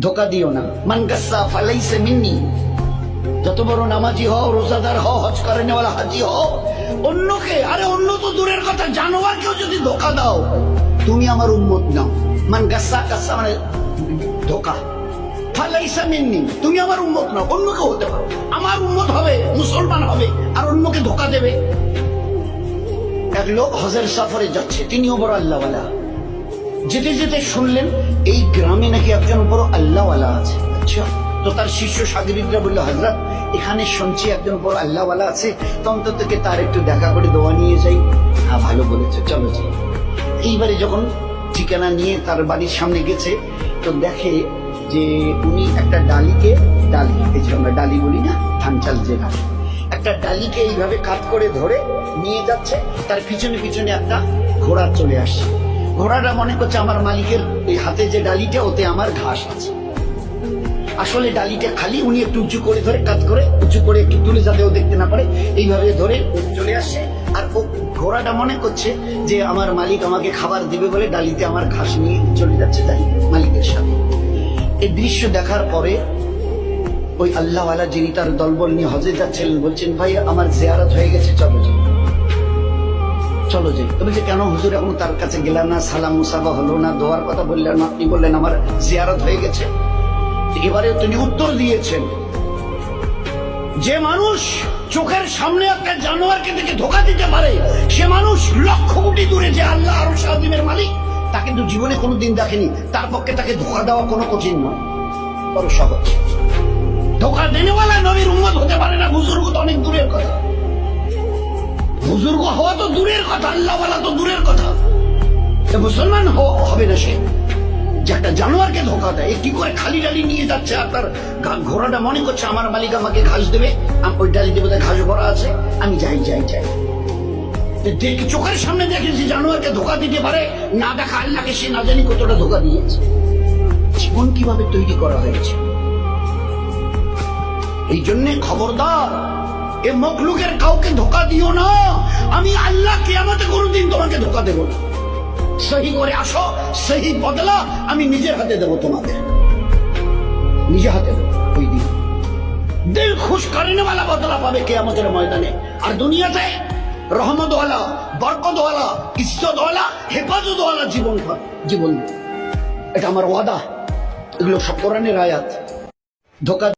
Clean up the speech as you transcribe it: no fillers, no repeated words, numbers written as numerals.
ধোকা দিও না। মান গাসসা ফালাইসা মিন্নি, যত বড় নামাজি হও, রোজাদার হও, হজ করে নেওয়ালা হাজি হও, অন্যকে, আরে অন্য তো দূরের কথা, জানোয়ারকেও যদি ধোকা দাও তুমি আমার উম্মত নাও। মান গাসসা, গাসসা মানে ধোকা, ফালাইসা মিন্নি তুমি আমার উম্মত নাও। অন্যকে হতে পারো, আমার উম্মত হবে, মুসলমান হবে, আর অন্যকে ধোকা দেবে। এক লোক হজের সফরে যাচ্ছে, তিনিও বড় আল্লাহওয়ালা। যেতে যেতে শুনলেন এই গ্রামে নাকি একজন বড় আল্লাহওয়ালা আছে। আচ্ছা, তো তার শিষ্য সাগরিদরা বললো, হযরত এখানে শুনছি একজন বড় আল্লাহওয়ালা আছে, তো অন্তত তার একটু দেখা করে দোয়া নিয়ে যাই। হ্যাঁ, ভালো বলেছে, চলো যাই। এইবারে যখন ঠিকানা নিয়ে তার বাড়ির সামনে গেছে, তো দেখে যে উনি একটা ডালিকে, ডালি এই যে আমরা ডালি বলি না, ধান চাল যে ডালি, একটা ডালিকে এইভাবে কাত করে ধরে নিয়ে যাচ্ছে। তার পিছনে পিছনে একটা ঘোড়া চলে আসছে। ঘোড়াটা মনে করছে আমার মালিকের এই হাতে যে ডালিটা, ওতে আমার ঘাস আছে। আসলে ডালিটা খালি, উনি একটু উঁচু করে ধরে, কাত করে উঁচু করে একটু তুলে, যাতে ও দেখতে না পারে, এইভাবে ধরে চলে আসছে। আর ও ঘোড়াটা মনে করছে যে আমার মালিক আমাকে খাবার দিবে বলে ডালিতে আমার ঘাস নিয়ে চলে যাচ্ছে তাই মালিকের সাথে। এই দৃশ্য দেখার পরে ওই আল্লাহওয়ালা যিনি তার দলবল নিয়ে হজে যাচ্ছিলেন বলছেন, ভাই আমার জিয়ারত হয়ে গেছে, চলো যাই, চলো যাই। তবে যে কেন হুজুর, এখন তার কাছে গেলাম না, সালাম মুসাফা হলো না, দোয়ার কথা বললেন না, আপনি বললেন আমার জিয়ারত হয়ে গেছে। এবারে তিনি উত্তর দিয়েছেন, যে মানুষ চোখের সামনে একটা জানোয়ারকে দেখে ধোকা দিতে পারে, সে মানুষ লক্ষ কোটি দূরে যে আল্লাহ আরশ আযীমের মালিক, তা কিন্তু জীবনে কোনোদিন দেখেনি। তার পক্ষে তাকে ধোকা দেওয়া কোনো কঠিন নয়, বড় সহজ। ধোকা দেনেওয়ালা নবীর উম্মত হতে পারে না, বুজুর্গ তো অনেক দূরের কথা, বুজুর্গ হওয়া তো দূরের কথা, আল্লাহওয়ালা তো দূরের কথা। মুসলমান হবে না সে, যে একটা জানোয়ারকে ধোকা দেয়। কি করে খালি ডালি নিয়ে যাচ্ছে, আর তার ঘোড়াটা মনে করছে আমার মালিক আমাকে ঘাস দেবে, ওই ডালি দেবে, ঘাস ভরা আছে, আমি যাই যাই যাই। চোখের সামনে দেখেছি জানোয়ারকে ধোকা দিতে পারে, না দেখা আল্লাহকে সে না জানি কতটা ধোকা দিয়েছে। জীবন কিভাবে তৈরি করা হয়েছে। এই জন্যে খবরদার, এ মখলুকের কাউকে ধোকা দিও না। আমি আল্লাহ কিয়ামতে কোনোদিন তোমাকে ধোকা দেব না। সহি করে আসো, সহি বদলা আমি নিজের হাতে দেবো তোমাকে, নিজে হাতে দেবো। ওই দিন দিল খুশ করেনেওয়ালা বদলা পাবে কিয়ামতের ময়দানে। আর দুনিয়াতে রহমতওয়ালা, বরকতওয়ালা, ইজ্জতওয়ালা, হেফাজতওয়ালা জীবন। এটা আমার ওয়াদা। এগুলো সব কোরআনের আয়াত। ধোকা